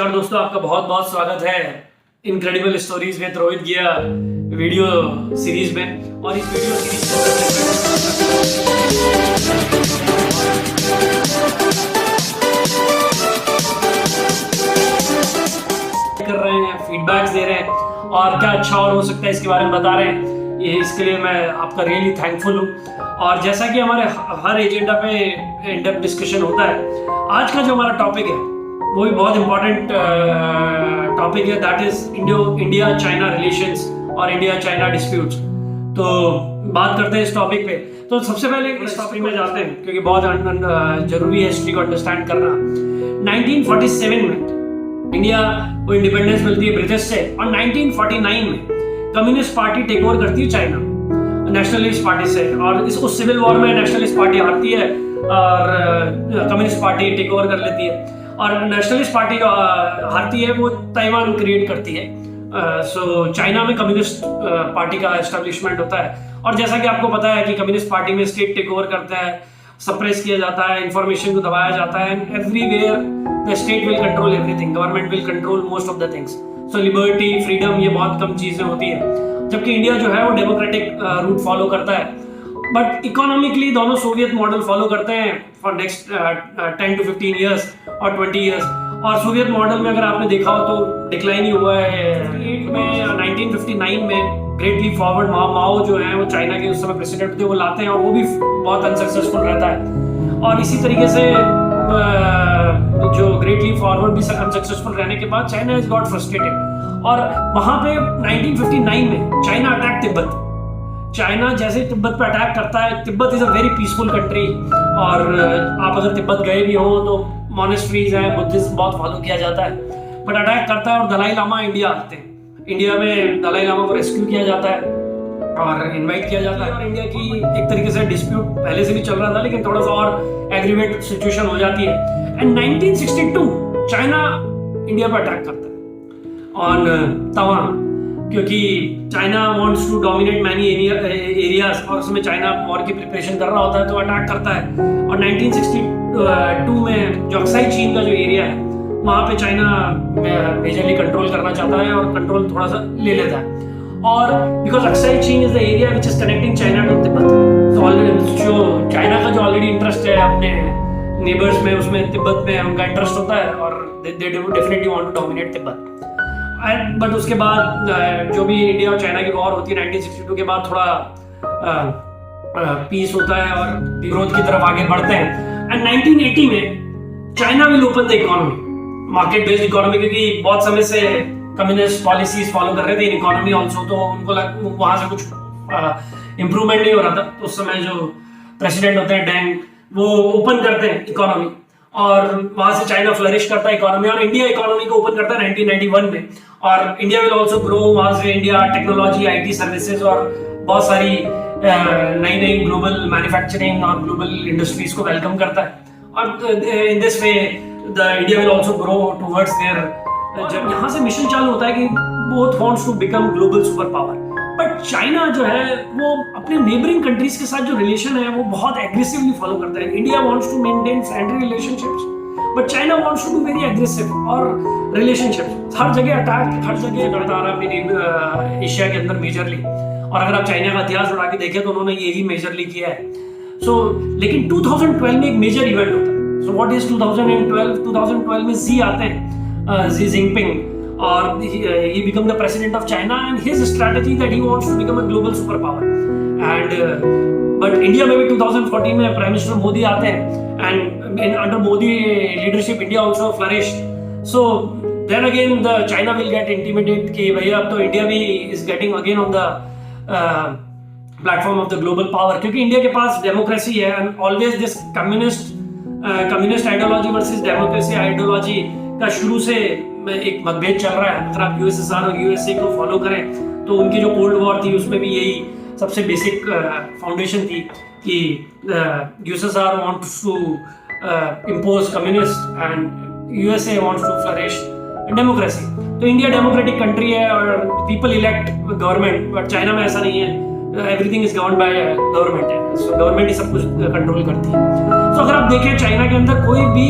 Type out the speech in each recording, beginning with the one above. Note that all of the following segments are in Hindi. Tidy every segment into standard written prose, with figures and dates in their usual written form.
नमस्कार दोस्तों, आपका बहुत बहुत स्वागत है इनक्रेडिबल स्टोरीज विद रोहित गिया वीडियो सीरीज में। और इस वीडियो सीरीज कर रहे हैं, फीडबैक्स दे रहे हैं और क्या अच्छा और हो सकता है इसके बारे में बता रहे हैं। ये इसके लिए मैं आपका रियली थैंकफुल हूँ। और जैसा कि हमारे हर एजेंडा पे इन डेप्थ डिस्कशन होता है, आज का जो हमारा टॉपिक है वो भी बहुत इंपॉर्टेंट टॉपिक है, that is India China relations और इंडिया चाइना डिस्प्यूट्स। तो बात करते हैं इस टॉपिक पे। तो सबसे पहले इस टॉपिक में जाते हैं क्योंकि बहुत जरूरी है हिस्ट्री को अंडरस्टैंड करना। 1947 में इंडिया को इंडिपेंडेंस मिलती है ब्रिटिश से और 1949 में कम्युनिस्ट पार्टी टेक ओवर करती है चाइना नेशनलिस्ट पार्टी से, और इसको सिविल वॉर में नेशनलिस्ट पार्टी हारती है और कम्युनिस्ट पार्टी टेक ओवर कर लेती है। और नेशनलिस्ट पार्टी जो हारती है वो ताइवान क्रिएट करती है। सो चाइना में कम्युनिस्ट पार्टी का एस्टेब्लिशमेंट होता है। और जैसा कि आपको पता है कि कम्युनिस्ट पार्टी में स्टेट टेक ओवर करता है, सप्रेस किया जाता है, इंफॉर्मेशन को दबाया जाता है, and everywhere the state will control everything, government will control most of the things. So liberty, freedom, ये बहुत कम चीजें होती है। जबकि इंडिया जो है वो डेमोक्रेटिक रूट फॉलो करता है, बट इकोनॉमिकली दोनों सोवियत मॉडल फॉलो करते हैं फॉर नेक्स्ट 10 to 15 ईयर्स और 20 ईयर्स। और सोवियत मॉडल में अगर आपने देखा हो तो डिक्लाइन ही हुआ है। 1959 में ग्रेट लीप फॉरवर्ड माओ जो है वो चाइना के उस समय प्रेसिडेंट थे, वो लाते हैं और वो भी बहुत अनसक्सेसफुल रहता है। और इसी तरीके से जो ग्रेट लीप फॉरवर्ड भी अनसक्सेसफुल रहने के बाद चाइना हैज गॉट फ्रस्ट्रेटेड। और वहां पे 1959 में चाइना अटैक तिब्बत। चाइना जैसे तिब्बत पे अटैक करता है, Tibet is a very peaceful country, और आप अगर तिब्बत गए भी हो तो मॉनेस्ट्रीज हैं, बुद्धिज्म बहुत फॉलो किया जाता है। बट अटैक करता है और दलाई लामा इंडिया आते हैं। इंडिया में दलाई लामा को रेस्क्यू किया जाता है और इनवाइट किया जाता है। और इंडिया की एक तरीके से डिस्प्यूट पहले से भी चल रहा था, लेकिन थोड़ा सा और एग्रीवेट सिचुएशन हो जाती है। एंड 1962 चाइना इंडिया पर अटैक करता है ऑन तवांग, क्योंकि China wants to dominate many areas और उसमें चाइना वॉर की प्रिपरेशन कर रहा होता है, तो अटैक करता है। और 1962 में जो अक्साई चीन का जो एरिया है वहाँ पे चाइना मेजरली कंट्रोल करना चाहता है और कंट्रोल थोड़ा सा ले लेता है। और because Aksai Chin is the area which is connecting China to Tibet, तो ऑलरेडी जो चाइना का जो ऑलरेडी इंटरेस्ट है अपने नेबर्स में, उसमें तिब्बत में उनका इंटरेस्ट होता है और they definitely want to dominate Tibet. But उसके बाद जो भी इंडिया और चाइना की वॉर होती है 1962 के बाद, थोड़ा पीस होता है और ग्रोथ की तरफ आगे बढ़ते हैं। एंड 1980 में China will open the economy, market based economy, क्योंकि बहुत समय से कम्युनिस्ट पॉलिसीज फॉलो कर रहे थे इन इकोनॉमी ऑल्सो, तो उनको वहां से कुछ इंप्रूवमेंट नहीं हो रहा था। तो उस समय जो प्रेसिडेंट होते हैं डेंग, वो ओपन करते हैं इकोनॉमी और वहां से चाइना फ्लरिश करता है इकोनॉमी, और इंडिया इकोनॉमी को ओपन करता है 1991 में। और इंडिया विल आल्सो ग्रो, वहां से इंडिया टेक्नोलॉजी, आईटी सर्विसेज और बहुत सारी नई नई ग्लोबल मैन्युफैक्चरिंग और ग्लोबल इंडस्ट्रीज को वेलकम करता है। और in this way the India will also grow towards there. जब यहाँ से मिशन चालू होता है कि both wants to become global super power, but China जो है वो अपने नेबरिंग कंट्रीज के साथ जो रिलेशन है वो बहुत एग्रेसिवली फॉलो करता है। India wants to maintain friendly relationships, but China wants to do very aggressive और रिलेशनशिप्स हर जगह अटैक, हर जगह करता आ रहा है एशिया के अंदर मेजरली। और अगर आप चाइना का इतिहास उठा के देखें तो उन्होंने यही मेजरली किया है। लेकिन 2012 में एक मेजर इवेंट होता है। सो व्हाट इज 2012 में जी आते हैं, जी जिनपिंग, और he become the president of China, and his strategy that he wants to become a global superpower. And but India में भी 2014 में प्राइम मिनिस्टर मोदी आते हैं, and under Modi leadership India also flourished. So then again the China will get intimidated कि भैया अब तो इंडिया भी is getting again on the platform of the global power, क्योंकि इंडिया के पास डेमोक्रेसी है, and always this communist ideology versus democracy ideology का शुरू से एक मतभेद चल रहा है। अगर आप यूएसएसआर और यूएसए को फॉलो करें तो उनकी जो कोल्ड वॉर थी उसमें भी यही सबसे बेसिक फाउंडेशन थी कि USSR wants to impose communist and USA wants to flourish democracy. तो इंडिया डेमोक्रेटिक कंट्री है और people elect government, but China में ऐसा नहीं है, everything is govern by government है। सो गवर्नमेंट ही सब कुछ कंट्रोल करती है। तो अगर आप देखें चाइना के अंदर कोई भी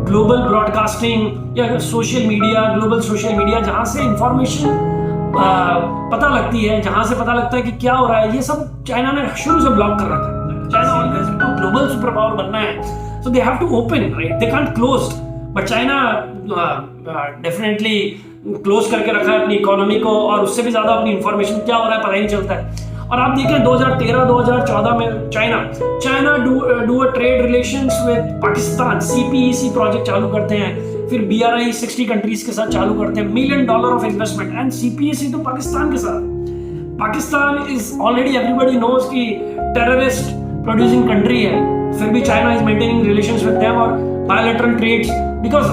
ग्लोबल ब्रॉडकास्टिंग या social media, global social media, जहाँ से इंफॉर्मेशन पता लगती है, जहाँ से पता लगता है कि क्या हो रहा है, ये सब चाइना ने शुरू से ब्लॉक कर रखा है। China always global super power बनना है, so they have to open, right? They can't close. But China definitely close करके रखा है अपनी इकोनॉमी को, और उससे भी ज्यादा अपनी इंफॉर्मेशन क्या हो रहा है पता ही नहीं चलता है। और आप देखें 2013-2014 में China do a trade relations with Pakistan, CPEC project चालू करते हैं, फिर BRI 60 कंट्रीज के साथ चालू करते हैं, $1 million of investment, and CPEC तो पाकिस्तान के साथ। Pakistan is already everybody knows कि टेररिस्ट प्रोड्यूसिंग कंट्री है, फिर भी China is maintaining relations with them और bilateral trades, because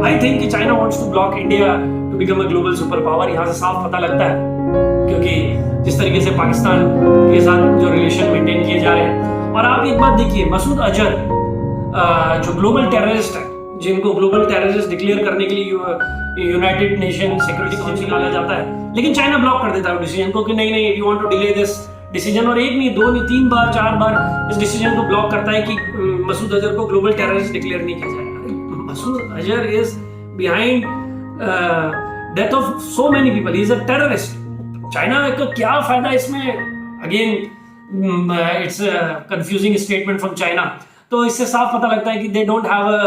I think कि China wants to block India to become a global super power. यहाँ से साफ पता लगता है, क्योंकि जिस तरीके से पाकिस्तान के साथ जो रिलेशन मेंटेन किए जा रहे हैं। और आप एक बात देखिए, मसूद अजहर जो ग्लोबल टेररिस्ट है, जिनको ग्लोबल टेररिस्ट डिक्लेयर करने के लिए यूनाइटेड नेशन सिक्योरिटी काउंसिल लाया जाता है, लेकिन चाइना ब्लॉक कर देता है डिसीजन को कि नहीं, you want to delay this decision. और एक नहीं, दो नहीं, 3 बार 4 बार इस डिसीजन को ब्लॉक करता है कि मसूद अजहर को ग्लोबल टेररिस्ट डिक्लेयर नहीं किया जाएगा। Masood Azhar is behind death of so many people, he is a terrorist. China का क्या फायदा इसमें? Again it's confusing statement from China. तो इससे साफ पता लगता है कि they don't have a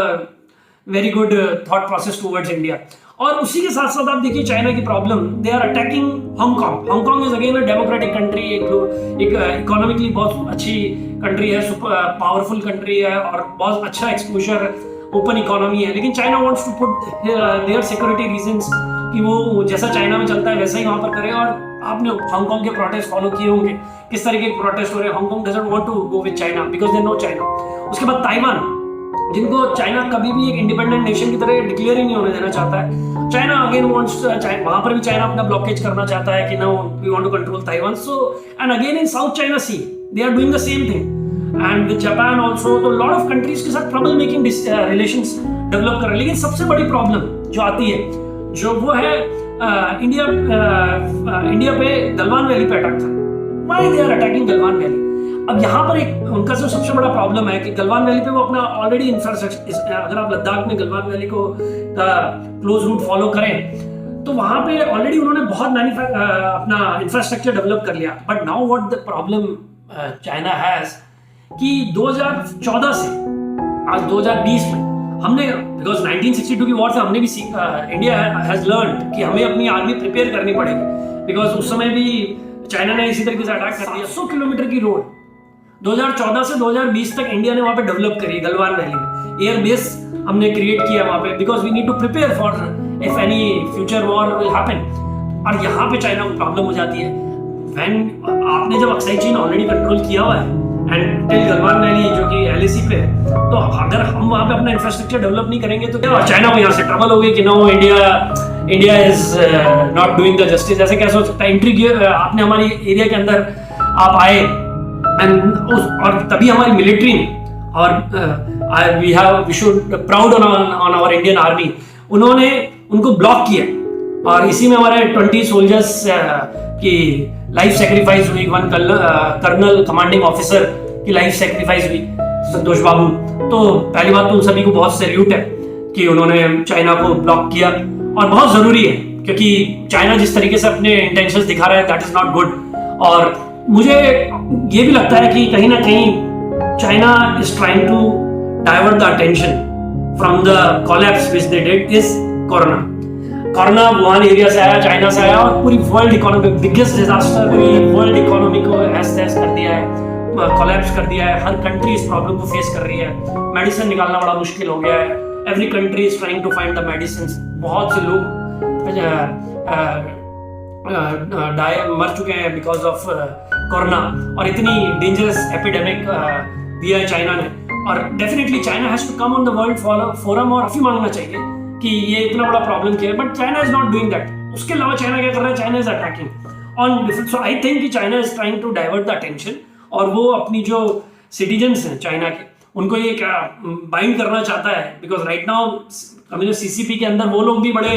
very good thought process towards India. और उसी के साथ साथ आप देखिए चाइना की problem, they are attacking Hong Kong. Hong Kong is again a democratic country, एक इकोनॉमिकली बहुत अच्छी कंट्री है, पावरफुल कंट्री है और बहुत अच्छा एक्सपोजर, ओपन इकोनॉमी है, लेकिन China wants to put their security reasons कि वो जैसा चाइना में चलता है वैसा ही वहां पर करे। और आपने हांगकांग के प्रोटेस्ट फॉलो किए होंगे, किस तरीके के प्रोटेस्ट हो रहे हैं। Hong Kong doesn't want to go with China because they know China. उसके बाद ताइवान, जिनको चाइना कभी भी एक इंडिपेंडेंट नेशन की तरह डिक्लेयर ही नहीं होने देना चाहता है। चाइना अगेन वांट्स, वहां पर भी चाइना अपना ब्लॉकेज करना चाहता है कि no, we want to control Taiwan. So and again in South China Sea they are doing the same thing, and with Japan also. तो लॉट ऑफ कंट्रीज के साथ ट्रबल मेकिंग रिलेशंस डेवलप कर रहे हैं। लेकिन सबसे बड़ी प्रॉब्लम जो आती है, जो वो है इंडिया पे गलवान वैली पे अटैक था। Why they are attacking Galwan valley? अब यहाँ पर एक उनका जो सबसे बड़ा प्रॉब्लम है कि गलवान वैली पे वो अपना ऑलरेडी इंफ्रास्ट्रक्चर, अगर आप लद्दाख में गलवान वैली को क्लोज रूट फॉलो करें तो वहां पे ऑलरेडी उन्होंने बहुत अपना इंफ्रास्ट्रक्चर डेवलप कर लिया। But now what the problem China has कि 2014 से आज 2020 में हमने, बिकॉज 1962 की वॉर से हमने भी इंडिया हैज लर्न कि हमें अपनी आर्मी प्रिपेयर करनी पड़ेगी, बिकॉज उस समय भी चाइना ने इसी तरीके से अटैक कर दिया। 100 किलोमीटर की रोड 2014 से 2020 तक इंडिया ने वहां पे डेवलप करी गलवान वैली में। एयर बेस हमने क्रिएट किया वहां पे, because we need to prepare for if any future war will happen. और यहाँ पे चाइना को प्रॉब्लम हो जाती है व्हेन आपने जब अक्साई चीन ऑलरेडी कंट्रोल किया हुआ है एंड टिल गलवान वैली जो कि LAC पे, तो अगर हम वहां पे अपना इंफ्रास्ट्रक्चर डेवलप नहीं करेंगे तो क्या चाइना को यहाँ से ट्रबल होगी कि no, India is not doing the justice. ऐसे कैसे हो सकता है? एंट्री आपने हमारी एरिया के अंदर आप आए और तभी हमारी मिलिट्री और we should proud on our Indian army, उन्होंने उनको ब्लॉक किया और इसी में हमारे 20 सोल्जर्स की लाइफ सेक्रीफाइस हुई। वन कर्नल कमांडिंग ऑफिसर की लाइफ सेक्रीफाइस हुई, संतोष बाबू। तो पहली बात तो उन सभी को बहुत सैल्यूट है कि उन्होंने चाइना को ब्लॉक किया, और बहुत जरूरी है क्योंकि चाइना जिस तरीके से अपने इंटेंशंस दिखा रहा है दैट इज नॉट गुड। और मुझे ये भी लगता है कि कहीं ना कहीं China is trying to divert the attention from the collapse which they did is corona Wuhan area से आया, चाइना से आया और पूरी वर्ल्ड इकोनॉमी, बिगेस्ट डिजास्टर, पूरी वर्ल्ड इकोनॉमी को ऐस कर दिया है, कोलैप्स कर दिया है। हर कंट्री इस प्रॉब्लम को फेस कर रही है, मेडिसिन निकालना बड़ा मुश्किल हो गया है। Every country is trying to find the medicine. बहुत से लोग मर चुके हैं बिकॉज ऑफ कोरोना, और इतनी डेंजरस एपिडेमिक दिया है चाइना ने। और definitely China has to come on the world forum और माफी मांगना चाहिए कि ये इतना बड़ा प्रॉब्लम क्या है, but China is not doing that. उसके अलावा चाइना क्या कर रहा है? China is attacking on different. So I think कि China is trying to divert the attention, और वो अपनी जो सिटीजन्स हैं चाइना के, उनको ये क्या बाइंड करना चाहता है, बिकॉज राइट नाउ CCP के अंदर वो लोग भी बड़े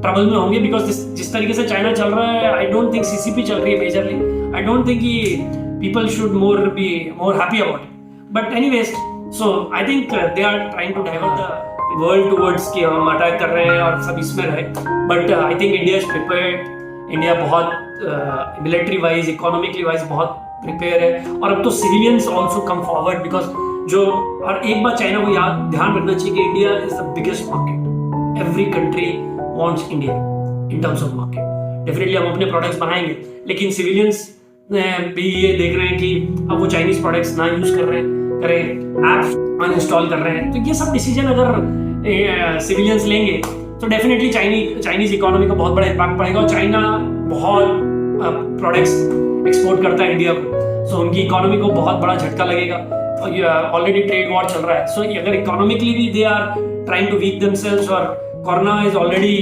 ट्रबल में होंगे, बिकॉज जिस तरीके से चाइना चल रहा है, आई डोंट थिंक CCP चल रही है मेजरली। आई डोंट थिंक कि people should be more happy about it, but anyways, so I think they are trying to divert the world towards कि हम अटैक कर रहे हैं और सब इसमें रहे, but I think India is prepared. India बहुत मिलिट्री वाइज, इकोनॉमिकली वाइज बहुत प्रिपेयर है, और अब तो civilians also come forward because जो, और एक बात चाइना को याद ध्यान रखना चाहिए कि India is the biggest market, every country wants India in terms of market. Definitely हम अपने प्रोडक्ट्स बनाएंगे, लेकिन सिविलियंस भी ये देख रहे हैं कि अब वो चाइनीज प्रोडक्ट्स ना यूज कर रहे हैं, ऐप्स अनइंस्टॉल कर रहे हैं, तो ये सब डिसीजन अगर सिविलियंस लेंगे तो डेफिनेटली चाइनीज इकोनॉमी को बहुत बड़ा इम्पैक्ट पड़ेगा। और चाइना बहुत प्रोडक्ट्स एक्सपोर्ट करता है इंडिया को, सो उनकी इकोनॉमी को बहुत बड़ा झटका लगेगा। और ऑलरेडी ट्रेड वॉर चल रहा है, सो अगर इकोनॉमिकली भी they are trying to weak themselves, और corona is already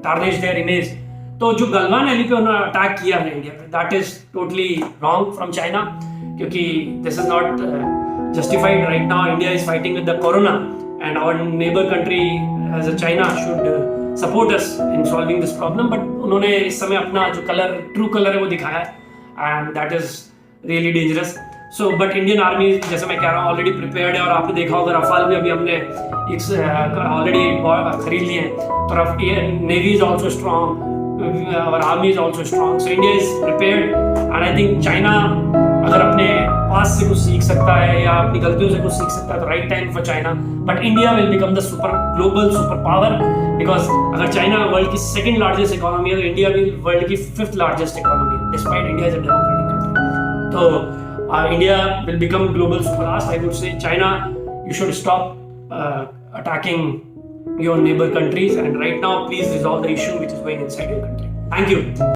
tarnished their image, तो जो गलवान वैली पे उन्होंने अटैक किया है इंडिया पे, that is totally wrong from China, क्योंकि this is not justified. Right now India is fighting with the corona, and our neighbor country as a China should support us in solving this problem, but उन्होंने इस समय अपना जो कलर, ट्रू कलर है वो दिखाया है, and that is really dangerous. So but Indian army, जैसे मैं कह रहा हूँ, ऑलरेडी प्रिपेयर्ड है, और आपने देखा होगा रफाल में अभी हमने ऑलरेडी खरीद लिए हैं, तो नेवी इज ऑल्सो स्ट्रॉन्ग, और army is also strong, so India is prepared. And I think China अगर अपने पास से कुछ सीख सकता है या अपनी गलतियों से कुछ सीख सकता है तो right time for China, but India will become the global super power, because अगर चाइना वर्ल्ड की सेकंड लार्जेस्ट इकोनॉमी है तो इंडिया भी वर्ल्ड की 5th लार्जेस्ट इकोनॉमी है, despite India is a democratic country. तो India will become global super power. I would say China, you should stop attacking your neighbour countries, and right now please resolve the issue which is going inside your country. Thank you.